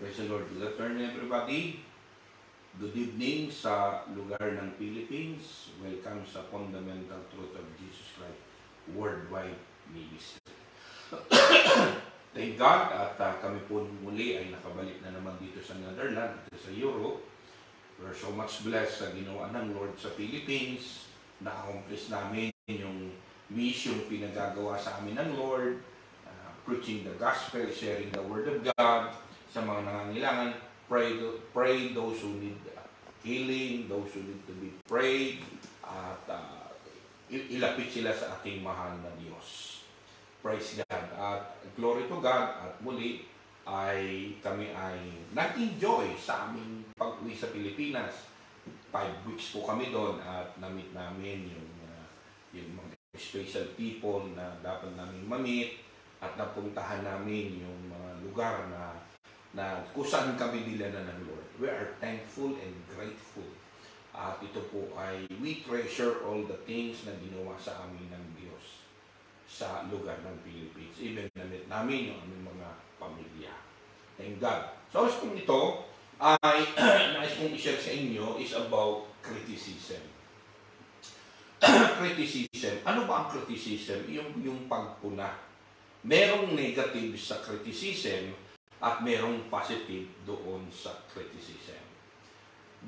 Praise the Lord. Good afternoon, everybody. Good evening sa lugar ng Philippines. Welcome sa Fundamental Truth of Jesus Christ Worldwide Ministry. Thank God at kami po muli ay nakabalik na naman dito sa Netherlands, dito sa Europe. We're so much blessed sa ginawa ng Lord sa Philippines. Na-accomplish namin yung mission pinagagawa sa amin ng Lord, preaching the gospel, sharing the word of God sa mga nangangailangan. Pray those who need healing, those who need to be prayed, at ilapit sila sa ating mahal na Diyos. Praise God at glory to God. At muli ay kami ay nag-enjoy sa aming pag-uwi sa Pilipinas. 5 weeks po kami doon at na-meet namin yung mga special people na dapat namin ma-meet at napuntahan namin yung mga lugar na kung saan kami nilanan ng Lord. We are thankful and grateful. At ito po ay we treasure all the things na ginawa sa amin ng Diyos sa lugar ng Philippines. Even na-meet namin yung aming mga pamilya. Thank God. So, kung ito ay nais kong i-share sa inyo is about criticism. Criticism. Ano ba ang criticism? Yung pagpuna. Merong negative sa criticism at merong positive doon sa criticism.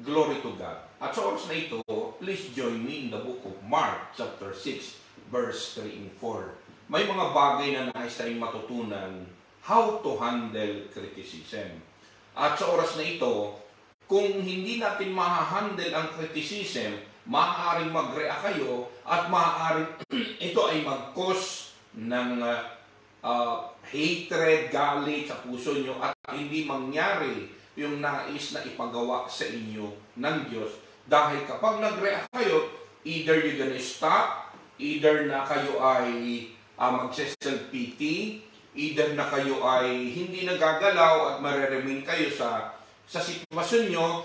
Glory to God. At sa oras na ito, please join me in the book of Mark chapter 6 verse 3 and 4. May mga bagay na nais tayong matutunan how to handle criticism. At sa oras na ito, kung hindi natin ma-handle ang criticism, maaaring mag-react kayo at maaaring ito ay mag-cause ng hatred, galit sa puso nyo at hindi mangyari yung nais na ipagawa sa inyo ng Diyos. Dahil kapag nag-react kayo, either you're gonna stop, either na kayo ay mag-self-pity, either na kayo ay hindi nagagalaw at mareremain kayo sa sitwasyon nyo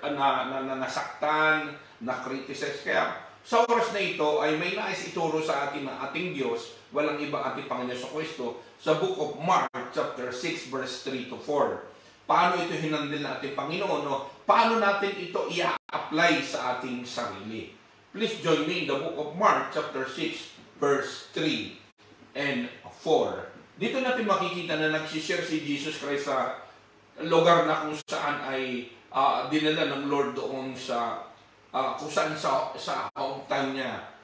na nasaktan, na-criticize. Kaya sa oras na ito ay may nais ituro sa atin ng ating Diyos, walang ibang ating Panginoon sa Kristo, sa book of Mark chapter 6 verse 3 to 4. Paano ito hinandil ng ating Panginoon? No? Paano natin ito i-apply sa ating sarili? Please join me in the book of Mark chapter 6 verse 3 and 4. Dito natin makikita na nagsishare si Jesus Christ sa lugar na kung saan ay dinala ng Lord doon sa kung saan sa hometown niya.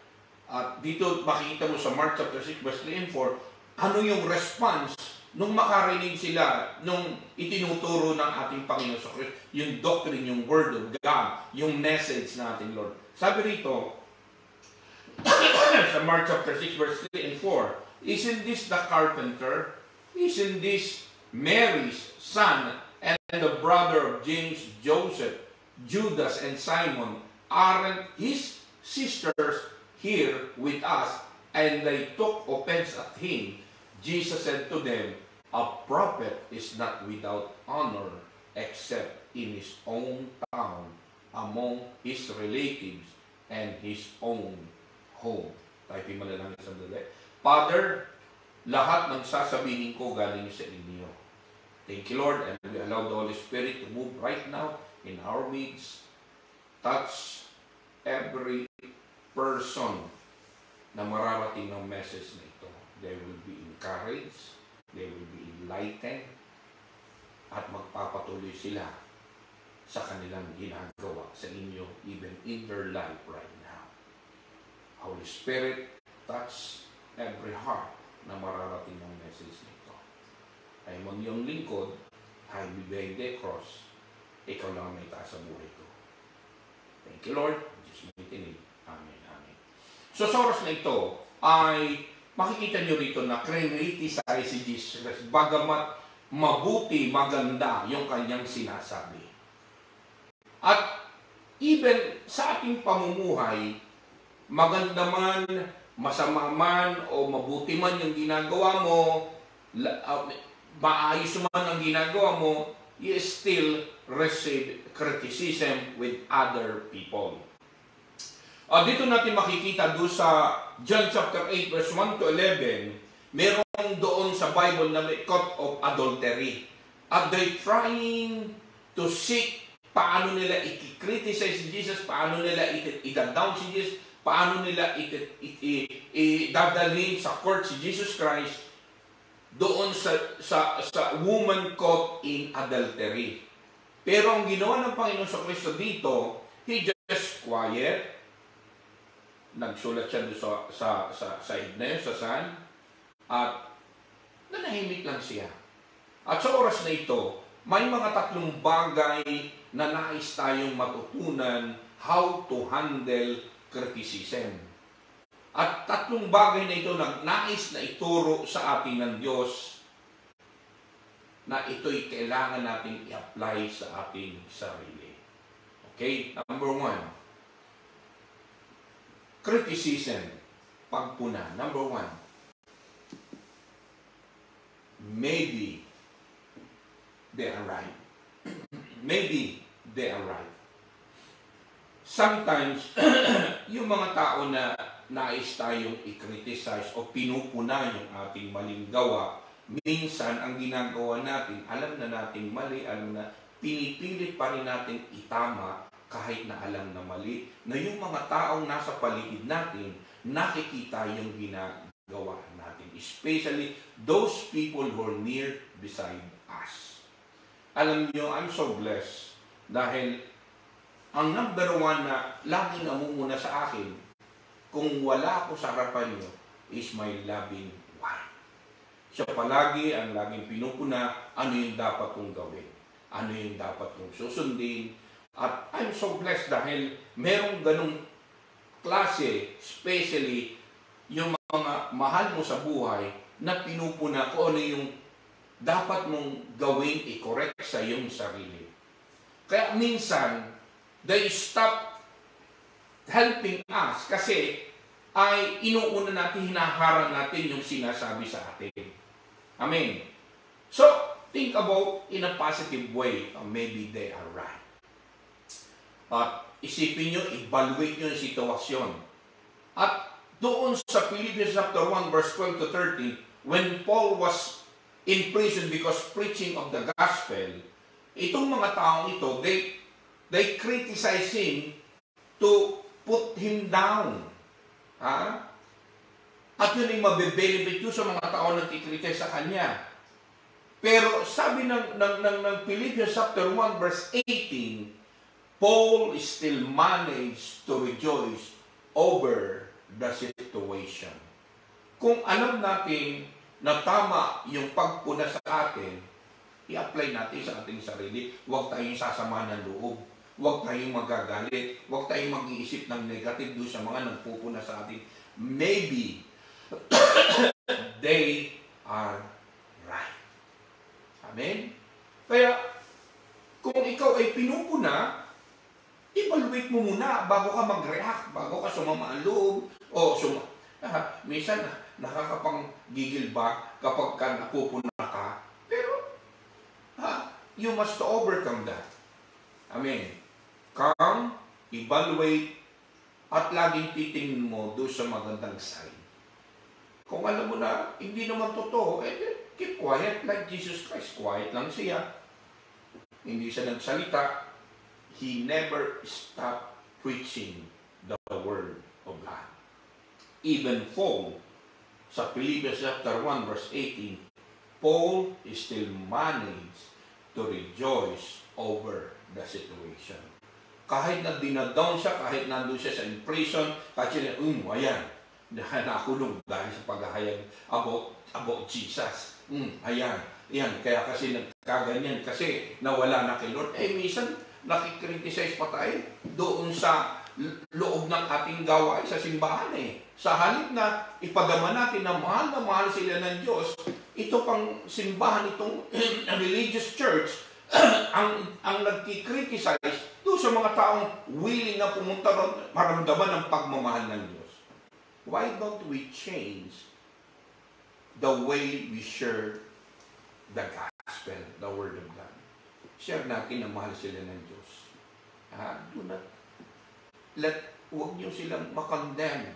At dito makikita mo sa Mark chapter 6 verse 3 and 4, ano yung response nung makarinig sila, nung itinuturo ng ating Panginoon sa Kristo, yung doctrine, yung word of God, yung message na ating Lord. Sabi rito, sa Mark chapter 6 verse 3 and 4, isn't this the carpenter? Isn't this Mary's son and the brother of James, Joseph, Judas, and Simon? Aren't his sisters here with us? And they took offense at him. Jesus said to them, a prophet is not without honor except in his own town, among his relatives, and his own home. Typing mo na lang isang dali. Father, lahat ng sasabihin ko galing sa inyo. Thank you, Lord, and we allow the Holy Spirit to move right now in our midst. Touch every person na mararating ng message na ito. They will be encouraged, they will be enlightened, at magpapatuloy sila sa kanilang ginagawa sa inyo, even in their life right now. Holy Spirit, touch every heart na mararating ng message na ito. Ay ang iyong lingkod, I will bear the cross, ikaw lang may taas sa buhay ko. Thank you, Lord. Jesus mighty name. Amen. Amen. So sa oras na ito ay makikita nyo rito na criticize si Jesus Christ, bagamat mabuti, maganda yung kanyang sinasabi. At even sa ating pamumuhay, maganda man, masama man, o mabuti man yung ginagawa mo, maayos man ang ginagawa mo, you still receive criticism with other people. Dito natin makikita doon sa John chapter 8 verse 1 to 11, meron doon sa Bible na may caught of adultery. At they trying to seek paano nila i-criticize si Jesus, paano nila i-down si Jesus, paano nila i-dadalhin sa court si Jesus Christ doon sa woman caught in adultery. Pero ang ginawa ng Panginoon sa Kristo dito, He just quiet, nagsulat siya doon sa side na yun, sa sand, at nanahimik lang siya. At sa oras na ito, may mga tatlong bagay na nais tayong matutunan how to handle criticism. At tatlong bagay na ito na nais na ituro sa atin ng Diyos na ito'y kailangan natin i-apply sa ating sarili. Okay? Number 1. Criticism. Pagpuna. Number 1. Maybe they are right. Maybe they are right. Sometimes, yung mga tao na nais tayong i-criticize o pinupuna yung ating maling gawa, minsan ang ginagawa natin, alam na natin mali, alam na pinipilit pa rin natin itama kahit na alam na mali, na yung mga taong nasa paligid natin, nakikita yung ginagawa natin. Especially those people who are near beside us. Alam niyo, I'm so blessed dahil ang number 1 na laging namumuna sa akin kung wala ako sa harapan niyo is my loving wife. Siya palagi ang laging pinupuna ano yung dapat kong gawin, ano yung dapat kong susundin. At I'm so blessed dahil merong ganong klase, especially yung mga mahal mo sa buhay na pinupuna ko ano yung dapat mong gawin, i-correct sa iyong sarili. Kaya minsan, they stop helping us kasi ay inuuna natin, hinaharang natin yung sinasabi sa atin. Amen. So, think about in a positive way, maybe they are right. At isipin nyo, evaluate nyo yung sitwasyon. At doon sa Philippians chapter 1 verse 12 to 13, when Paul was in prison because preaching of the gospel, itong mga taong ito, they criticize him to put him down. Ha? At yun ay mabe-benefit yun sa mga taong nagkikriticize sa kanya. Pero sabi ng Philippians chapter 1 verse 18, Paul still managed to rejoice over the situation. Kung alam natin na tama yung pagpuna sa atin, i-apply natin sa ating sarili. Huwag tayong sasama ng loob. Huwag tayong magagalit. Huwag tayong mag-iisip ng negative doon sa mga nagpupuna sa atin. Maybe they are right. Amen? Kaya, kung ikaw ay pinupuna, evaluate mo muna bago ka mag-react, bago ka sumama ang loob, o minsan, nakakapanggigil ba kapag ka napupuna ka? Pero, you must overcome that. Amen. Come, evaluate, at laging titingin mo doon sa magandang side. Kung alam mo na hindi naman totoo, keep quiet like Jesus Christ. Quiet lang siya. Hindi siya nagsalita. He never stopped preaching the word of God. Even Paul, sa Philippians chapter 1 verse 18, Paul still managed to rejoice over the situation. Kahit na dinadown siya, kahit nandun siya sa prison, kahit siya, ayan, nakulong dahil sa paghahayag about Jesus. Ayan, kaya kasi nagkaganyan, kasi nawala na kay Lord. Minsan, nakikriticize pa tayo doon sa loob ng ating gawain sa simbahan Sa halip na ipadama natin na mahal sila ng Diyos, ito pang simbahan, itong religious church, ang nagkikriticize doon sa mga taong willing na pumunta ron, maramdaman ng pagmamahal ng Diyos. Why don't we change the way we share the gospel, the word of God? Share natin na mahal sila ng Diyos. Do not huwag niyo silang makondemn.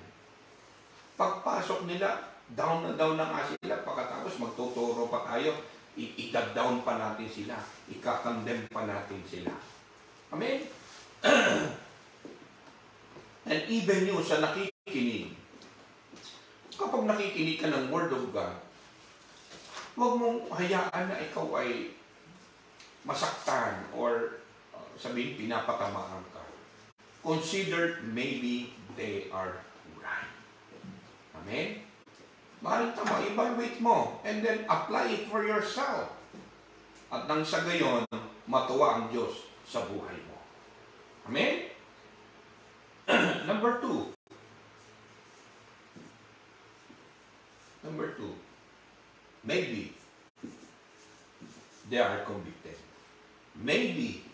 Pagpasok nila, down na nga sila, pagkatapos magtuturo pa tayo. i-down pa natin sila, i-condemn pa natin sila. Amen? And even you sa nakikinig, kapag nakikinig ka ng Word of God, huwag mong hayaan na ikaw ay masaktan or sabihin pinapatamaan ka. Consider maybe they are right. Amen? Maaaring tama, evaluate mo and then apply it for yourself. At nang sa gayon, matuwa ang Diyos sa buhay mo. Amen? Number two. Maybe they are convicted. Maybe,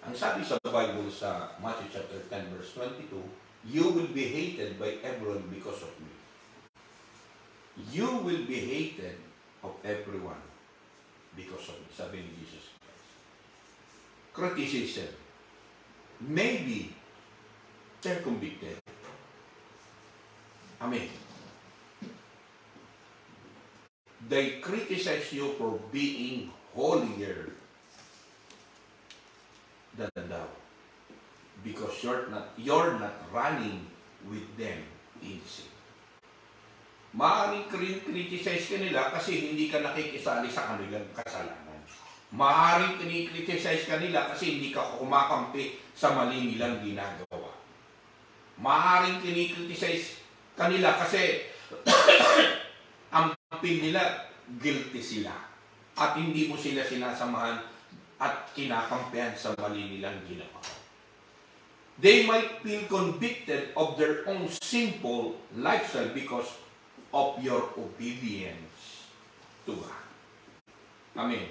ang sabi sa Bible sa Matthew chapter 10 verse 22, you will be hated by everyone because of me. You will be hated of everyone because of me, sabi ni Jesus Christ. Criticism. Maybe they're convicted. Amen. They criticize you for being holier than thou, because you're not running with them in sin. Maaaring criticize ka nila kasi hindi ka nakikisali sa kanilang kasalanan. Maaaring criticize ka nila kasi hindi ka kumakampi sa mali nilang ginagawa. Maaaring criticize ka nila kasi ang pin nila, guilty sila. At hindi mo sila sinasamahan at kinakampihan sa mali nilang ginawa. They might feel convicted of their own sinful lifestyle because of your obedience to God. Amen.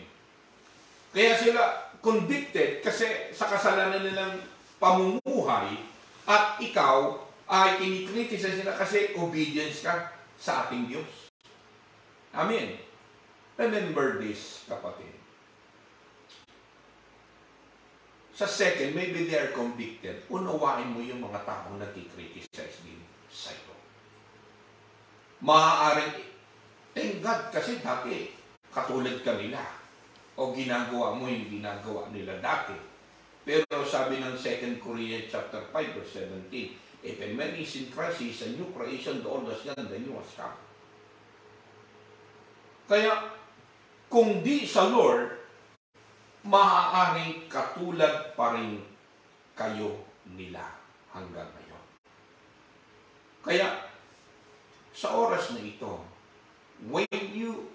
Kaya sila convicted kasi sa kasalanan nilang pamumuhay at ikaw ay kinikritisa sila kasi obedience ka sa ating Diyos. Amen. Remember this, kapatid. Sa second, maybe they are convicted. Unawain mo yung mga taong nag-criticize din sa iyo. Maaaring, thank God, kasi dati, katulad ka nila. O ginagawa mo yung ginagawa nila dati. Pero sabi ng 2 Corinthians chapter 5 verse 17, if a man is in Christ, he is a new creation, the old has gone, the new has come. Kaya, kung di sa Lord, maaaring katulad pa rin kayo nila hanggang ngayon. Kaya, sa oras na ito, when you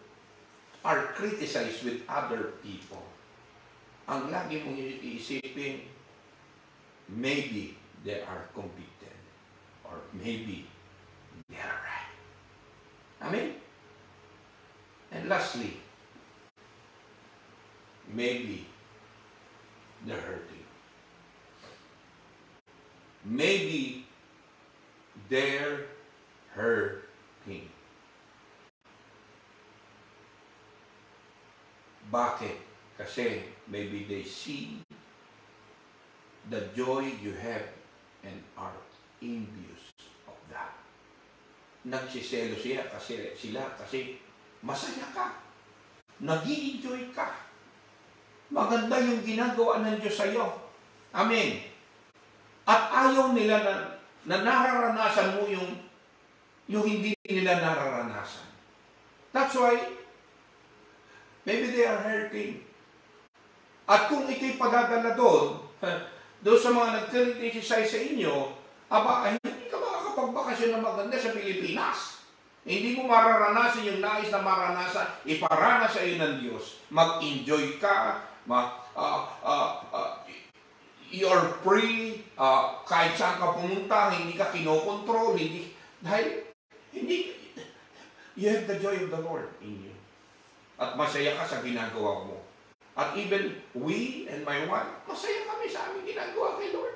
are criticized with other people, ang lagi mong iisipin, maybe they are convicted or maybe they are right. Amen? And lastly, maybe they're hurting. Maybe they're hurting. Bakit? Kasi maybe they see the joy you have and are envious of that. Nagsiselo sila kasi masaya ka. Nag-i-enjoy ka. Maganda yung ginagawa ng Diyos sa iyo. Amen. At ayaw nila na nararanasan mo yung hindi nila nararanasan. That's why, maybe they are hurting. At kung ito'y padadala doon sa mga nag-criticize sa inyo, hindi ka makakapagbakasyon na maganda sa Pilipinas. Hindi mo mararanasan yung nais na maranasan, iparanas sa iyo ng Diyos. Mag-enjoy ka, you're free, kahit saan ka pumunta, hindi ka kinokontrol, you have the joy of the Lord in you. At masaya ka sa ginagawa mo. At even we and my wife, masaya kami sa aming ginagawa kay Lord.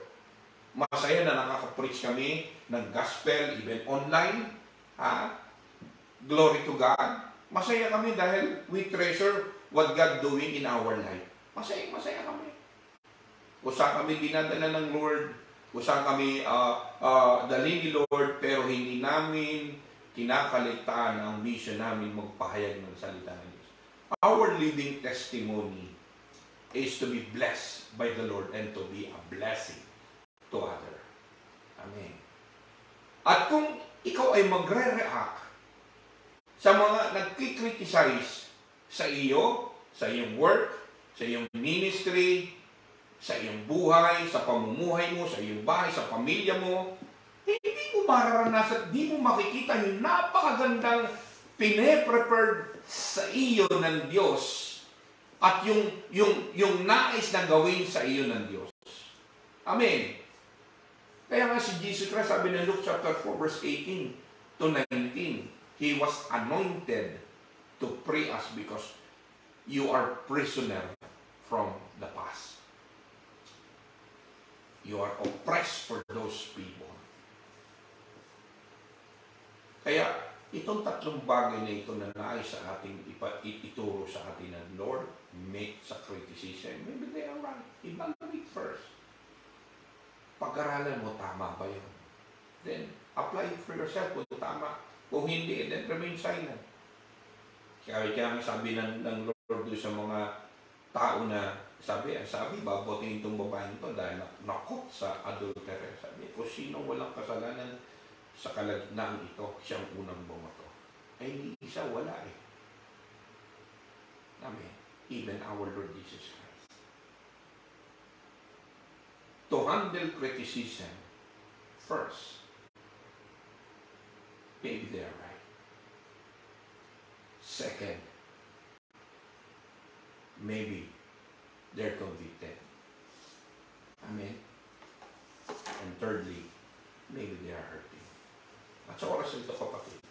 Masaya na nakaka-preach kami ng gospel, even online. Glory to God. Masaya kami dahil we treasure what God doing in our life. Masaya kami. Kung saan kami dinadala ng Lord, kung saan kami dalhin ni Lord, pero hindi namin kinakaligtaan ang mission namin magpahayag ng salita ng Diyos. Our living testimony is to be blessed by the Lord and to be a blessing to others. Amen. At kung ikaw ay magre-react sa mga nagkikriticize sa iyo, sa iyong work, sa iyong ministry, sa iyong buhay, sa pamumuhay mo, sa iyong bahay, sa pamilya mo, hindi mo mararanasan, hindi mo makikita yung napakagandang pine-prepared sa iyo ng Diyos at yung nais na gawin sa iyo ng Diyos. Amen. Kaya nga si Jesus Christ, sabi ng Luke chapter 4, verse 18 to 19, He was anointed to free us because you are prisoner from the past. You are oppressed for those people. Kaya, itong tatlong bagay na ito na nais sa ating ituro sa atin ng Lord, make sa criticism. Maybe they are right. Evaluate first. Pag-aralan mo, tama ba yun? Then, apply it for yourself kung tama. Kung hindi, then remain silent. Kaya sabi ng Lord doon sa mga tao na sabi, babotin itong babaeng ito dahil nakot sa adultery. Sabi, kung sino walang kasalanan sa kalagitnaan ito, siyang unang bumato. Ay, hindi isa, wala eh. Amen. Even our Lord Jesus Christ. To handle criticism, first, maybe they are right. Second, maybe they're convicted. Amen. And thirdly, maybe they are hurting. At sa oras ito, kapatid,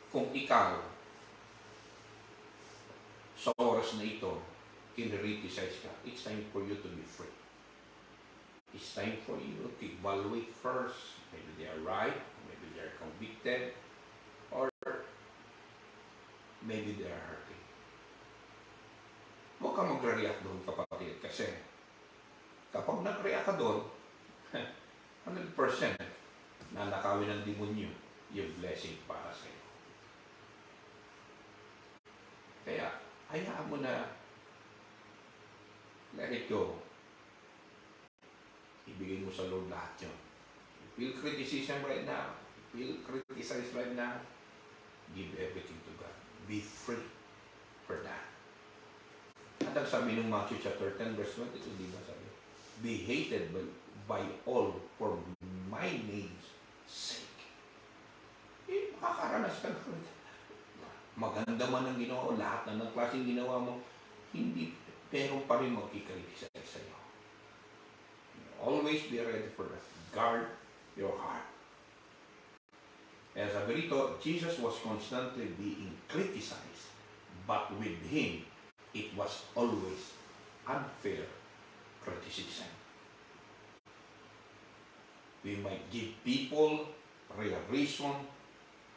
kung ikaw, sa oras na ito, kinriticize ka, it's time for you to be free. It's time for you to evaluate first. Maybe they are right, maybe they are convicted, or maybe they are hurting. Huwag kang magre-react doon, kapatid, kasi kapag nag-react ka doon, 100% na nakawin ng demonyo yung blessing para sa iyo. Kaya, hayaan mo na let it go. Ibigay mo sa Lord lahat yun. You feel criticism right now, you feel criticized right now, give everything to God. Be free for that. At ang sabi ng Matthew chapter 10 verse 22, di ba sabi? Be hated by all for my name's sake. Eh, makakaranas ka na. Maganda man ang ginawa o lahat na ng klaseng ginawa mo, hindi, pero pa rin magkikriticize sa iyo. Always be ready for that. Guard your heart. As sabi rito, Jesus was constantly being criticized, but with Him, it was always unfair criticism. We might give people real reason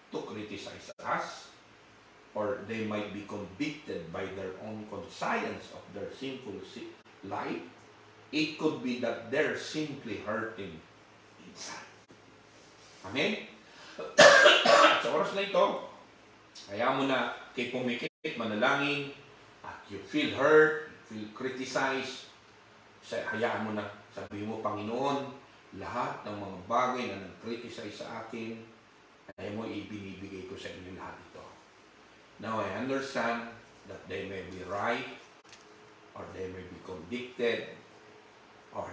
to criticize us, or they might be convicted by their own conscience of their sinful life. It could be that they're simply hurting inside. Amen? Sa oras na ito, kaya mo na kay pumikit, manalangin, at you feel hurt, you feel criticized, hayaan mo na, sabi mo, Panginoon, lahat ng mga bagay na nag-criticize sa akin, ay mo ibinibigay ko sa inyo lahat ito. Now I understand that they may be right, or they may be convicted, or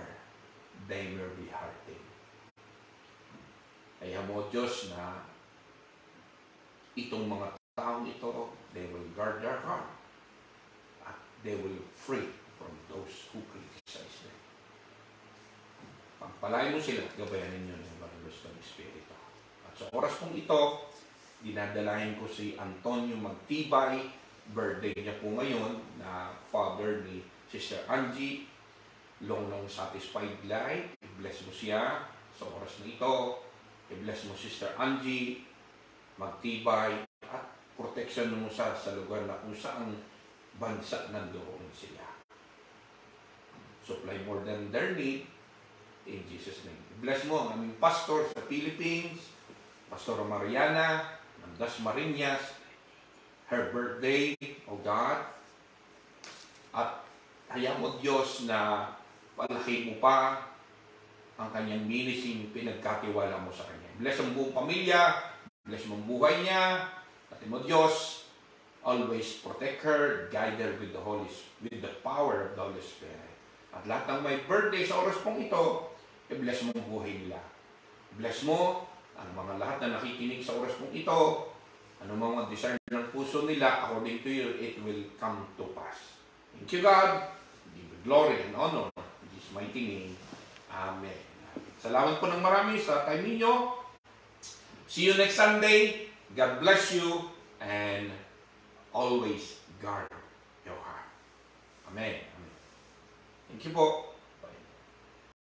they may be hurting. Kaya mo, Diyos, na itong mga taong ito, they will guard their heart, at they will free from those who criticize them. Pagpalain mo sila at gabayanin nyo ng Banlos ng Espiritu. At sa oras kong ito, dinadalahin ko si Antonio Magtibay, birthday niya po ngayon, na father ni Sister Angie, long satisfied life. I-bless mo siya sa oras na ito. I-bless mo Sister Angie Magtibay, at protection mo sa lugar na kung saan bansa nandoon sila. Supply more than their need in Jesus' name. I-bless mo ang aming pastor sa Philippines, Pastor Mariana ng Dasmariñas, her birthday, O God. At hayaan mo, Diyos, na palaki mo pa ang kanyang ministry, pinagkatiwala mo sa kanya. Bless ang buong pamilya, bless mo ang buhay niya. At mo, Diyos, always protect her, guide her with the power of the Holy Spirit. At lahat ng may birthday sa oras pong ito, i-bless mo ang buhay nila. Bless mo ang mga lahat na nakikinig sa oras pong ito. Ano mga desire ng puso nila, according to you, it will come to pass. Thank you, God. Give you glory and honor in His mighty name. Amen. Salamat po ng marami sa time ninyo. See you next Sunday. God bless you and always guard your heart. Amen. Amen. Thank you po.